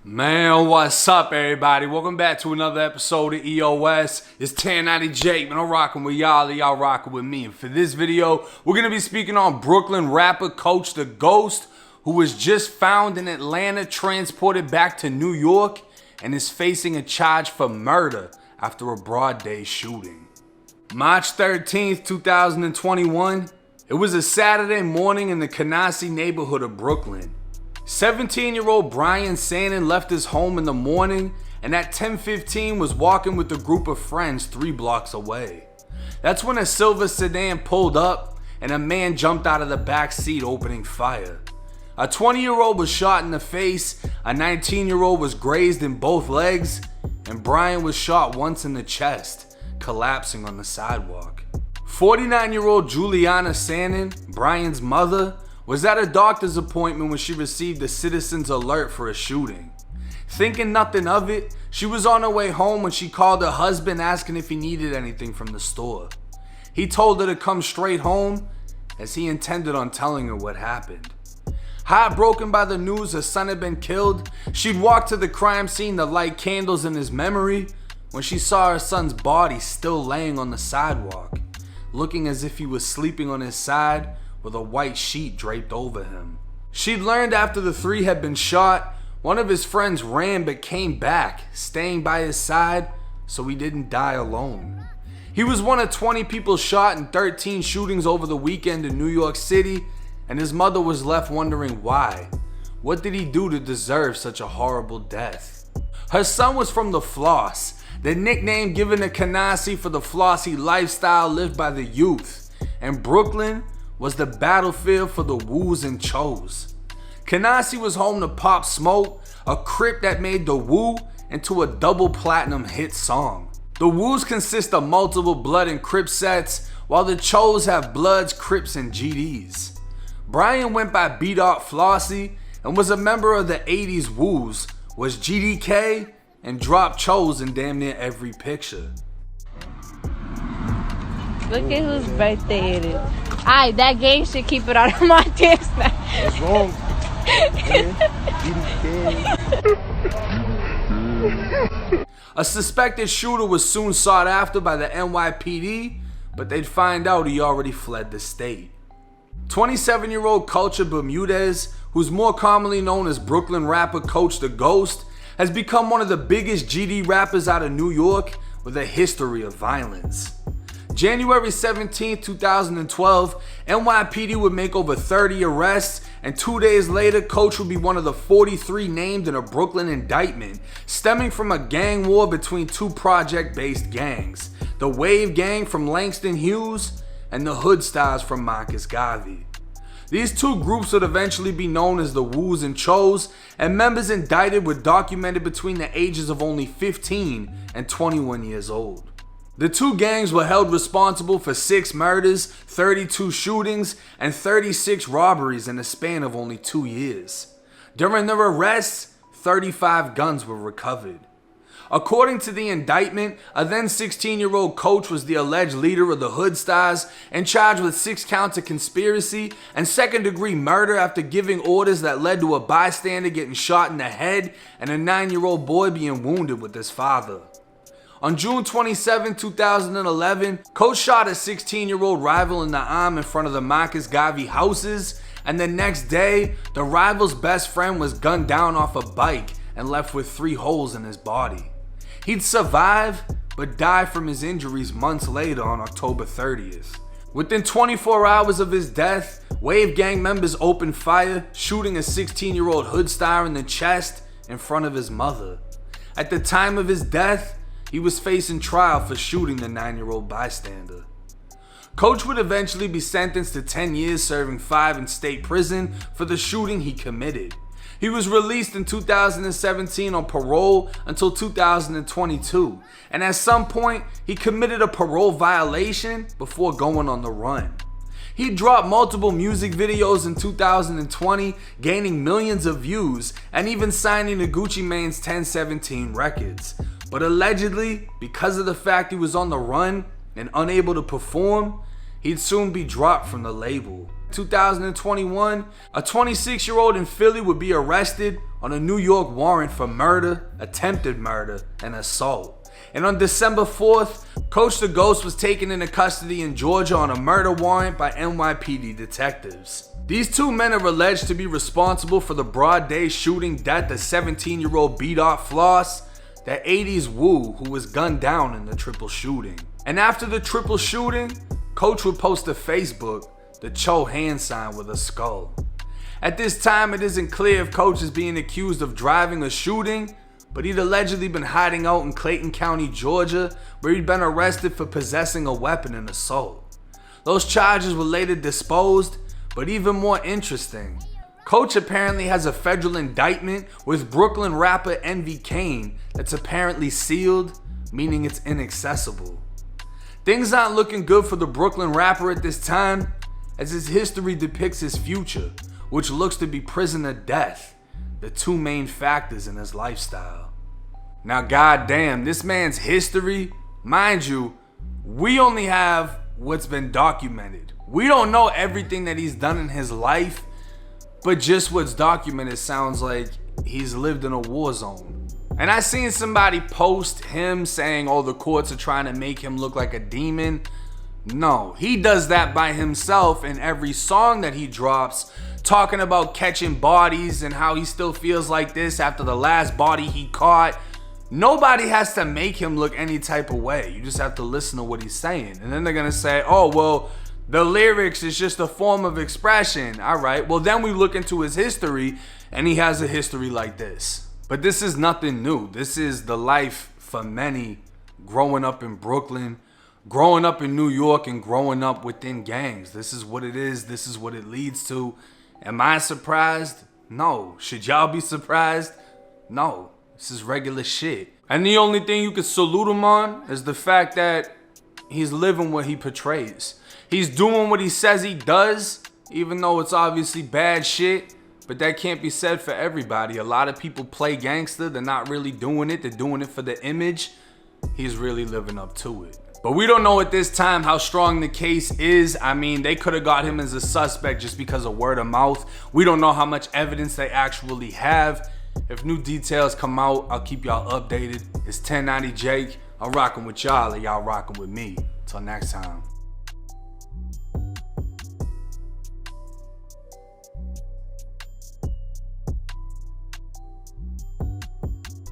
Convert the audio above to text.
Man, what's up, everybody? Welcome back to another episode of EOS. It's 1090 Jake, man. I'm rocking with y'all, y'all rocking with me. And for this video, we're going to be speaking on Brooklyn rapper Coach the Ghost, who was just found in Atlanta, transported back to New York, and is facing a charge for murder after a broad day shooting. March 13th, 2021, it was a Saturday morning in the Canarsie neighborhood of Brooklyn. 17-year-old Brian Sannon left his home in the morning and at 10:15 was walking with a group of friends 3 blocks away. That's when a silver sedan pulled up and a man jumped out of the back seat opening fire. A 20-year-old was shot in the face, a 19-year-old was grazed in both legs, and Brian was shot once in the chest, collapsing on the sidewalk. 49-year-old Juliana Sannon, Brian's mother, was at a doctor's appointment when she received a citizen's alert for a shooting. Thinking nothing of it, she was on her way home when she called her husband asking if he needed anything from the store. He told her to come straight home as he intended on telling her what happened. Heartbroken by the news her son had been killed, she'd walked to the crime scene to light candles in his memory when she saw her son's body still laying on the sidewalk, looking as if he was sleeping on his side with a white sheet draped over him. She'd learned after the 3 had been shot, one of his friends ran but came back, staying by his side so he didn't die alone. He was one of 20 people shot in 13 shootings over the weekend in New York City, and his mother was left wondering why. What did he do to deserve such a horrible death? Her son was from the Floss, the nickname given to Canarsie for the flossy lifestyle lived by the youth, and Brooklyn was the battlefield for the Woos and Choos. Canarsie was home to Pop Smoke, a crip that made the Woo into a double platinum hit song. The Woos consist of multiple Blood and Crip sets, while the Choos have Bloods, Crips, and GDs. Brian went by B-Dot Flossie and was a member of the 80s Woos, was GDK, and dropped Choos in damn near every picture. Look at whose birthday it is. Alright, that game should keep it out of my tips now. What's wrong? A suspected shooter was soon sought after by the NYPD, but they'd find out he already fled the state. 27-year-old Culture Bermudez, who's more commonly known as Brooklyn rapper Coach the Ghost, has become one of the biggest GD rappers out of New York with a history of violence. January 17, 2012, NYPD would make over 30 arrests, and 2 days later, Coach would be one of the 43 named in a Brooklyn indictment, stemming from a gang war between 2 project-based gangs, the Wave Gang from Langston Hughes and the Hood Stars from Marcus Garvey. These 2 groups would eventually be known as the Woos and Choos, and members indicted were documented between the ages of only 15 and 21 years old. The 2 gangs were held responsible for 6 murders, 32 shootings, and 36 robberies in a span of only 2 years. During their arrests, 35 guns were recovered. According to the indictment, a then 16-year-old Coach was the alleged leader of the Hood Stars and charged with 6 counts of conspiracy and second-degree murder after giving orders that led to a bystander getting shot in the head and a 9-year-old boy being wounded with his father. On June 27, 2011, Coach shot a 16-year-old rival in the arm in front of the Marcus Garvey houses, and the next day, the rival's best friend was gunned down off a bike and left with 3 holes in his body. He'd survive, but die from his injuries months later on October 30th. Within 24 hours of his death, Wave Gang members opened fire, shooting a 16-year-old Hood Star in the chest in front of his mother. At the time of his death, he was facing trial for shooting the 9-year-old bystander. Coach would eventually be sentenced to 10 years serving 5 in state prison for the shooting he committed. He was released in 2017 on parole until 2022, and at some point, he committed a parole violation before going on the run. He dropped multiple music videos in 2020, gaining millions of views, and even signing to Gucci Mane's 1017 Records. But allegedly, because of the fact he was on the run and unable to perform, he'd soon be dropped from the label. 2021, a 26-year-old in Philly would be arrested on a New York warrant for murder, attempted murder, and assault. And on December 4th, Coach the Ghost was taken into custody in Georgia on a murder warrant by NYPD detectives. These two men are alleged to be responsible for the broad day shooting death of 17-year-old B-Dot Floss, that 80s Woo who was gunned down in the triple shooting. And after the triple shooting, Coach would post to Facebook the Choo hand sign with a skull. At this time, it isn't clear if Coach is being accused of driving a shooting, but he'd allegedly been hiding out in Clayton County, Georgia, where he'd been arrested for possessing a weapon and assault. Those charges were later disposed, but even more interesting, Coach apparently has a federal indictment with Brooklyn rapper Envy Kane that's apparently sealed, meaning it's inaccessible. Things aren't looking good for the Brooklyn rapper at this time, as his history depicts his future, which looks to be prison or death, the two main factors in his lifestyle. Now goddamn, this man's history, mind you, we only have what's been documented. We don't know everything that he's done in his life, but just what's documented sounds like he's lived in a war zone. And I seen somebody post him saying, oh, the courts are trying to make him look like a demon. No, he does that by himself in every song that he drops, talking about catching bodies and how he still feels like this after the last body he caught. Nobody has to make him look any type of way. You just have to listen to what he's saying. And then they're gonna say, oh, well, the lyrics is just a form of expression. All right, well, then we look into his history and he has a history like this. But this is nothing new. This is the life for many growing up in Brooklyn, growing up in New York, and growing up within gangs. This is what it is. This is what it leads to. Am I surprised? No. Should y'all be surprised? No. This is regular shit. And the only thing you could salute him on is the fact that he's living what he portrays. He's doing what he says he does, even though it's obviously bad shit. But that can't be said for everybody. A lot of people play gangster. They're not really doing it. They're doing it for the image. He's really living up to it. But we don't know at this time how strong the case is. I mean, they could have got him as a suspect just because of word of mouth. We don't know how much evidence they actually have. If new details come out, I'll keep y'all updated. It's 1090 Jake. I'm rocking with y'all and y'all rocking with me. Till next time.